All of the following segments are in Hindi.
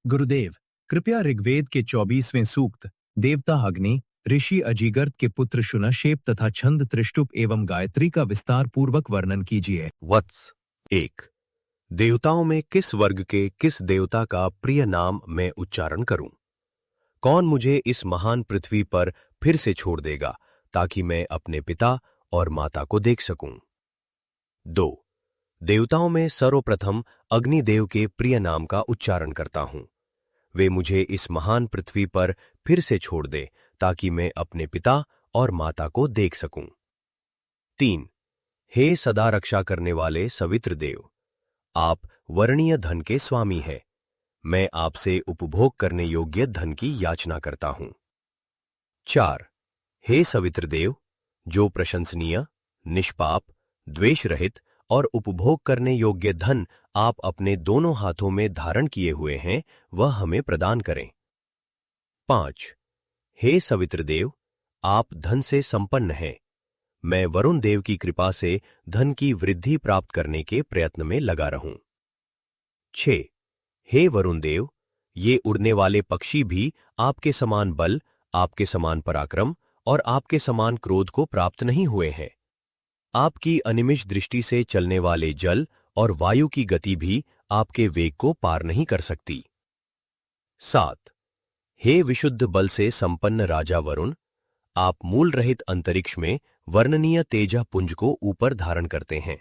गुरुदेव, कृपया ऋग्वेद के 24वें सूक्त देवता अग्नि, ऋषि अजीगर्त के पुत्र शुनशेप तथा छंद त्रिष्टुप एवं गायत्री का विस्तार पूर्वक वर्णन कीजिए। वत्स। 1। देवताओं में किस वर्ग के किस देवता का प्रिय नाम मैं उच्चारण करूं? कौन मुझे इस महान पृथ्वी पर फिर से छोड़ देगा ताकि मैं अपने पिता और माता को देख सकूं? 2। देवताओं में सर्वप्रथम अग्निदेव के प्रिय नाम का उच्चारण करता हूं। वे मुझे इस महान पृथ्वी पर फिर से छोड़ दे ताकि मैं अपने पिता और माता को देख सकूं। 3। हे सदा रक्षा करने वाले सवित्र देव, आप वर्णीय धन के स्वामी हैं। मैं आपसे उपभोग करने योग्य धन की याचना करता हूं। 4। हे सवित्र देव, जो प्रशंसनीय, निष्पाप, द्वेष रहित और उपभोग करने योग्य धन आप अपने दोनों हाथों में धारण किए हुए हैं, वह हमें प्रदान करें। 5। हे सवित्र देव, आप धन से संपन्न हैं। मैं वरुण देव की कृपा से धन की वृद्धि प्राप्त करने के प्रयत्न में लगा रहूं। 6। हे वरुण देव, ये उड़ने वाले पक्षी भी आपके समान बल, आपके समान पराक्रम और आपके समान क्रोध को प्राप्त नहीं हुए हैं। आपकी अनिमिष दृष्टि से चलने वाले जल और वायु की गति भी आपके वेग को पार नहीं कर सकती। 7। हे विशुद्ध बल से संपन्न राजा वरुण, आप मूल रहित अंतरिक्ष में वर्णनीय तेजा पुंज को ऊपर धारण करते हैं।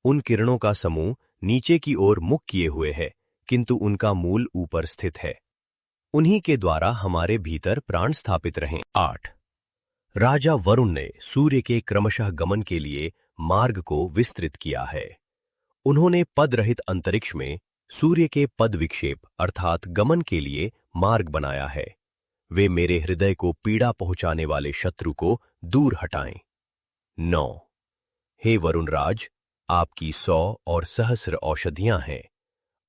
उन किरणों का समूह नीचे की ओर मुख किए हुए है, किंतु उनका मूल ऊपर स्थित है। उन्हीं के द्वारा हमारे भीतर प्राण स्थापित रहें। 8। राजा वरुण ने सूर्य के क्रमशः गमन के लिए मार्ग को विस्तृत किया है। उन्होंने पद रहित अंतरिक्ष में सूर्य के पद विक्षेप अर्थात गमन के लिए मार्ग बनाया है। वे मेरे हृदय को पीड़ा पहुंचाने वाले शत्रु को दूर हटाएं। 9। हे वरुण राज, आपकी 100 और सहस्र औषधियां हैं।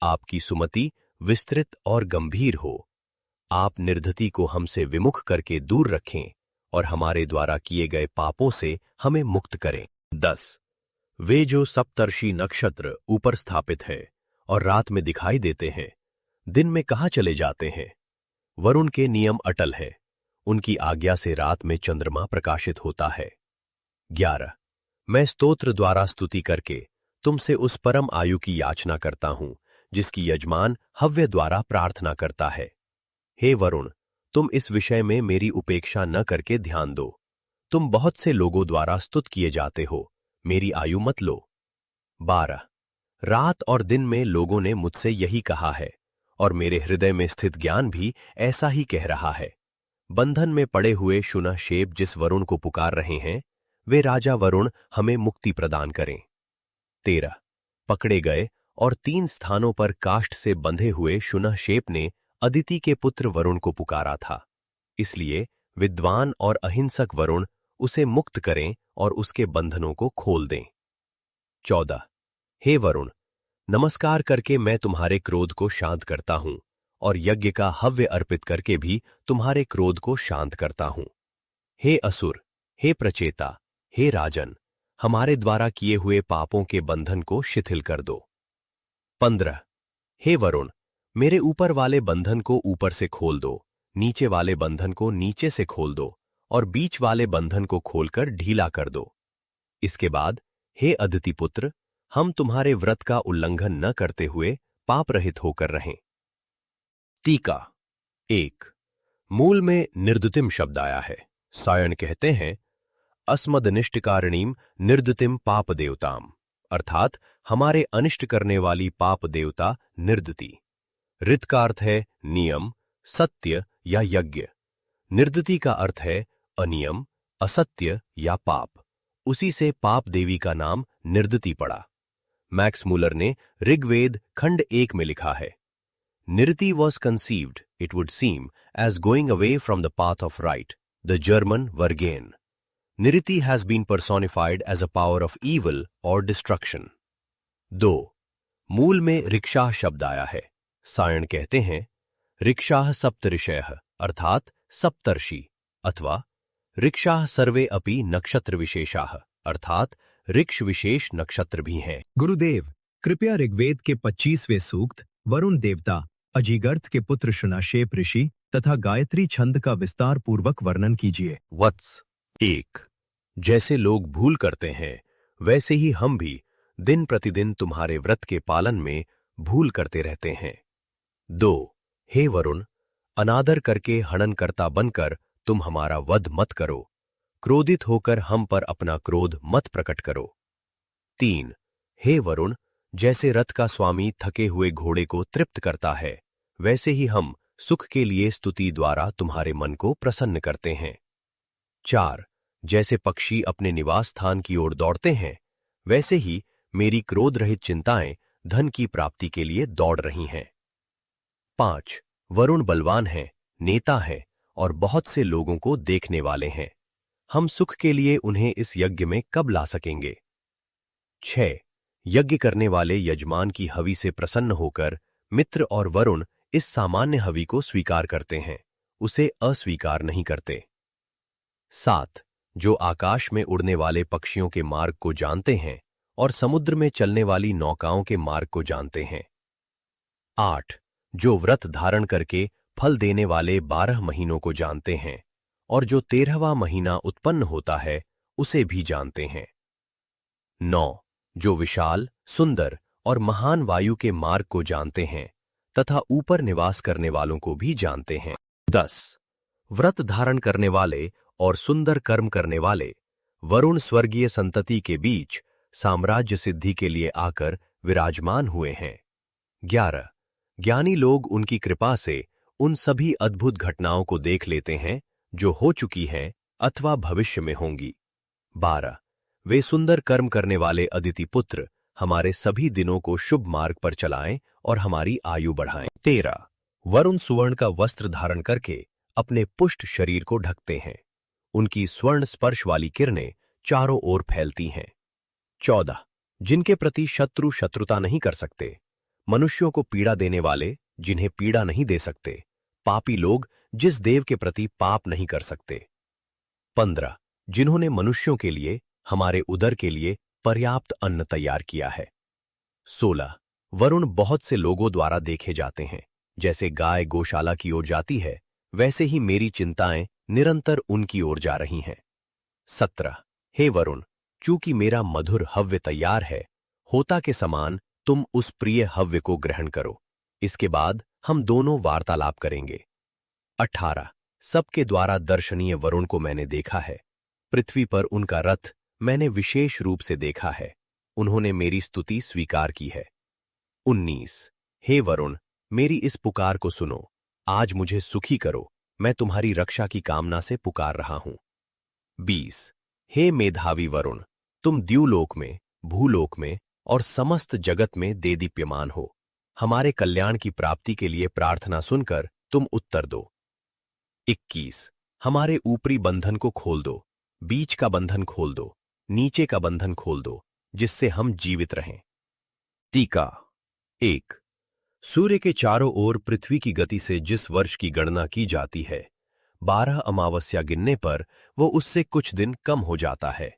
आपकी सुमति विस्तृत और गंभीर हो। आप निर्धति को हमसे विमुख करके दूर रखें और हमारे द्वारा किए गए पापों से हमें मुक्त करें। 10। वे जो सप्तर्षि नक्षत्र ऊपर स्थापित है और रात में दिखाई देते हैं, दिन में कहाँ चले जाते हैं? वरुण के नियम अटल है, उनकी आज्ञा से रात में चंद्रमा प्रकाशित होता है। 11। मैं स्तोत्र द्वारा स्तुति करके तुमसे उस परम आयु की याचना करता हूं जिसकी यजमान हव्य द्वारा प्रार्थना करता है। हे वरुण, तुम इस विषय में मेरी उपेक्षा न करके ध्यान दो। तुम बहुत से लोगों द्वारा स्तुत किए जाते हो, मेरी आयु मत लो। 12। रात और दिन में लोगों ने मुझसे यही कहा है और मेरे हृदय में स्थित ज्ञान भी ऐसा ही कह रहा है। बंधन में पड़े हुए शुनशेप जिस वरुण को पुकार रहे हैं, वे राजा वरुण हमें मुक्ति प्रदान करें। 13। पकड़े गए और 3 स्थानों पर काष्ठ से बंधे हुए शुनशेप ने अदिति के पुत्र वरुण को पुकारा था, इसलिए विद्वान और अहिंसक वरुण उसे मुक्त करें और उसके बंधनों को खोल दें। 14। हे वरुण, नमस्कार करके मैं तुम्हारे क्रोध को शांत करता हूं और यज्ञ का हव्य अर्पित करके भी तुम्हारे क्रोध को शांत करता हूं। हे असुर, हे प्रचेता, हे राजन, हमारे द्वारा किए हुए पापों के बंधन को शिथिल कर दो। 15। हे वरुण, मेरे ऊपर वाले बंधन को ऊपर से खोल दो, नीचे वाले बंधन को नीचे से खोल दो और बीच वाले बंधन को खोलकर ढीला कर दो। इसके बाद, हे अदिति पुत्र, हम तुम्हारे व्रत का उल्लंघन न करते हुए पाप रहित होकर रहें। टीका। 1। मूल में निर्दुतिम शब्द आया है। सायण कहते हैं, अस्मदनिष्टकारिणीम निर्दुतिम पाप देवताम, अर्थात हमारे अनिष्ट करने वाली पाप देवता निर्दुति। ऋत का अर्थ है नियम, सत्य या यज्ञ। निर्दुति का अर्थ है अनियम, असत्य या पाप। उसी से पाप देवी का नाम निर्दुति पड़ा। मैक्स मूलर ने ऋग्वेद खंड 1 में लिखा है, Nirriti was conceived, it would seem, as going away from the path of right, the German वर्गेन। Nirriti has been personified as a power of evil और डिस्ट्रक्शन। 2। मूल में रिक्षाह शब्द आया है। सायण कहते हैं, रिक्षाह सप्तऋषयः, अर्थात सप्तर्षि, अथवा रिक्षाह सर्वे अपि नक्षत्र विशेषाः, अर्थात ऋक्ष विशेष नक्षत्र भी हैं। गुरुदेव, कृपया ऋग्वेद के 25वें सूक्त वरुण देवता अजीगर्थ के पुत्र शुनाशेप ऋषि तथा गायत्री छंद का विस्तार पूर्वक वर्णन कीजिए। वत्स 1। जैसे लोग भूल करते हैं वैसे ही हम भी दिन प्रतिदिन तुम्हारे व्रत के पालन में भूल करते रहते हैं। 2। हे वरुण, अनादर करके हननकर्ता बनकर तुम हमारा वध मत करो, क्रोधित होकर हम पर अपना क्रोध मत प्रकट करो। 3। हे वरुण, जैसे रथ का स्वामी थके हुए घोड़े को तृप्त करता है वैसे ही हम सुख के लिए स्तुति द्वारा तुम्हारे मन को प्रसन्न करते हैं। 4। जैसे पक्षी अपने निवास स्थान की ओर दौड़ते हैं वैसे ही मेरी क्रोध रहित चिंताएं धन की प्राप्ति के लिए दौड़ रही हैं। 5। वरुण बलवान हैं, नेता हैं और बहुत से लोगों को देखने वाले हैं। हम सुख के लिए उन्हें इस यज्ञ में कब ला सकेंगे? 6। यज्ञ करने वाले यजमान की हवि से प्रसन्न होकर मित्र और वरुण इस सामान्य हवि को स्वीकार करते हैं, उसे अस्वीकार नहीं करते। 7। जो आकाश में उड़ने वाले पक्षियों के मार्ग को जानते हैं और समुद्र में चलने वाली नौकाओं के मार्ग को जानते हैं। 8। जो व्रत धारण करके फल देने वाले 12 महीनों को जानते हैं और जो 13वां महीना उत्पन्न होता है उसे भी जानते हैं। 9। जो विशाल, सुंदर और महान वायु के मार्ग को जानते हैं तथा ऊपर निवास करने वालों को भी जानते हैं। 10। व्रत धारण करने वाले और सुंदर कर्म करने वाले वरुण स्वर्गीय संतति के बीच साम्राज्य सिद्धि के लिए आकर विराजमान हुए हैं। 11। ज्ञानी लोग उनकी कृपा से उन सभी अद्भुत घटनाओं को देख लेते हैं जो हो चुकी हैं अथवा भविष्य में होंगी। 12। वे सुंदर कर्म करने वाले अदिति पुत्र हमारे सभी दिनों को शुभ मार्ग पर चलाएं और हमारी आयु बढ़ाएं। 13। वरुण सुवर्ण का वस्त्र धारण करके अपने पुष्ट शरीर को ढकते हैं, उनकी स्वर्ण स्पर्श वाली किरणें चारों ओर फैलती हैं। 14। जिनके प्रति शत्रु शत्रुता नहीं कर सकते, मनुष्यों को पीड़ा देने वाले जिन्हें पीड़ा नहीं दे सकते, पापी लोग जिस देव के प्रति पाप नहीं कर सकते। 15। जिन्होंने मनुष्यों के लिए, हमारे उदर के लिए पर्याप्त अन्न तैयार किया है। 16। वरुण बहुत से लोगों द्वारा देखे जाते हैं, जैसे गाय गौशाला की ओर जाती है वैसे ही मेरी चिंताएं निरंतर उनकी ओर जा रही हैं। 17। हे वरुण, चूंकि मेरा मधुर हव्य तैयार है, होता के समान तुम उस प्रिय हव्य को ग्रहण करो, इसके बाद हम दोनों वार्तालाप करेंगे। 18। सबके द्वारा दर्शनीय वरुण को मैंने देखा है, पृथ्वी पर उनका रथ मैंने विशेष रूप से देखा है, उन्होंने मेरी स्तुति स्वीकार की है। 19। हे वरुण, मेरी इस पुकार को सुनो, आज मुझे सुखी करो, मैं तुम्हारी रक्षा की कामना से पुकार रहा हूं। 20। हे मेधावी वरुण, तुम द्यूलोक में, भूलोक में और समस्त जगत में देदीप्यमान हो, हमारे कल्याण की प्राप्ति के लिए प्रार्थना सुनकर तुम उत्तर दो। 21। हमारे ऊपरी बंधन को खोल दो, बीच का बंधन खोल दो, नीचे का बंधन खोल दो, जिससे हम जीवित रहें। टीका 1। सूर्य के चारों ओर पृथ्वी की गति से जिस वर्ष की गणना की जाती है, 12 अमावस्या गिनने पर वो उससे कुछ दिन कम हो जाता है।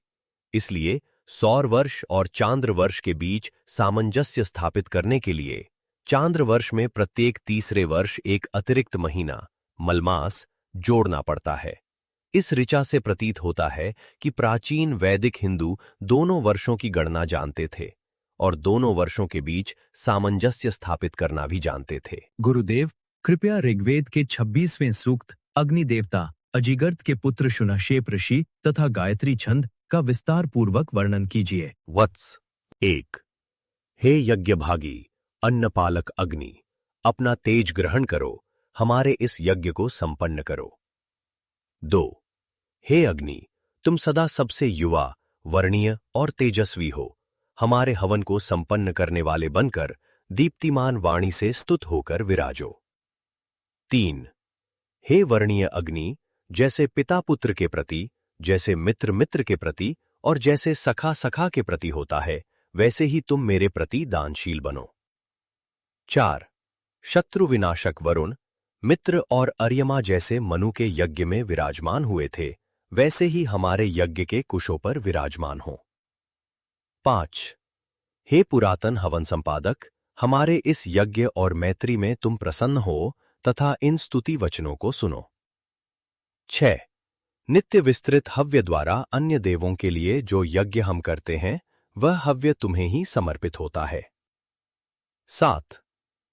इसलिए सौर वर्ष और चांद्र वर्ष के बीच सामंजस्य स्थापित करने के लिए चांद्र वर्ष में प्रत्येक तीसरे वर्ष एक अतिरिक्त महीना, मलमास, जोड़ना पड़ता है। इस ऋचा से प्रतीत होता है कि प्राचीन वैदिक हिंदू दोनों वर्षों की गणना जानते थे और दोनों वर्षों के बीच सामंजस्य स्थापित करना भी जानते थे। गुरुदेव, कृपया ऋग्वेद के 26वें सूक्त अग्नि देवता अजीगर्थ के पुत्र शुनाशेप ऋषि तथा गायत्री छंद का विस्तार पूर्वक वर्णन कीजिए। वत्स 1। हे यज्ञभागी अन्नपालक अग्नि, अपना तेज ग्रहण करो, हमारे इस यज्ञ को संपन्न करो। 2। हे अग्नि, तुम सदा सबसे युवा, वर्णीय और तेजस्वी हो, हमारे हवन को संपन्न करने वाले बनकर दीप्तिमान वाणी से स्तुत होकर विराजो। 3। हे वर्णीय अग्नि, जैसे पिता पुत्र के प्रति, जैसे मित्र मित्र के प्रति और जैसे सखा सखा के प्रति होता है, वैसे ही तुम मेरे प्रति दानशील बनो। 4। शत्रु विनाशक वरुण, मित्र और अर्यमा जैसे मनु के यज्ञ में विराजमान हुए थे, वैसे ही हमारे यज्ञ के कुशों पर विराजमान हो। 5। हे पुरातन हवन संपादक, हमारे इस यज्ञ और मैत्री में तुम प्रसन्न हो तथा इन स्तुति वचनों को सुनो। 6. नित्य विस्तृत हव्य द्वारा अन्य देवों के लिए जो यज्ञ हम करते हैं वह हव्य तुम्हें ही समर्पित होता है। 7.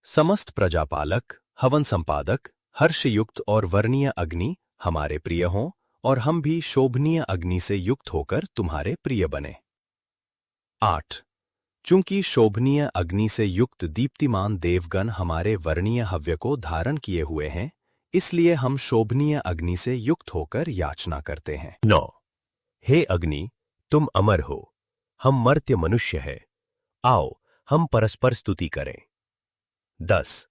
समस्त प्रजापालक, हवन संपादक, हर्षयुक्त और वर्णीय अग्नि हमारे प्रिय हों और हम भी शोभनीय अग्नि से युक्त होकर तुम्हारे प्रिय बने। 8. चूंकि शोभनीय अग्नि से युक्त दीप्तिमान देवगण हमारे वर्णीय हव्य को धारण किए हुए हैं, इसलिए हम शोभनीय अग्नि से युक्त होकर याचना करते हैं। 9. हे अग्नि, तुम अमर हो, हम मर्त्य मनुष्य हैं, आओ हम परस्पर स्तुति करें। 10.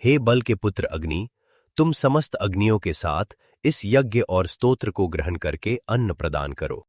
हे बल के पुत्र अग्नि, तुम समस्त अग्नियों के साथ इस यज्ञ और स्तोत्र को ग्रहण करके अन्न प्रदान करो।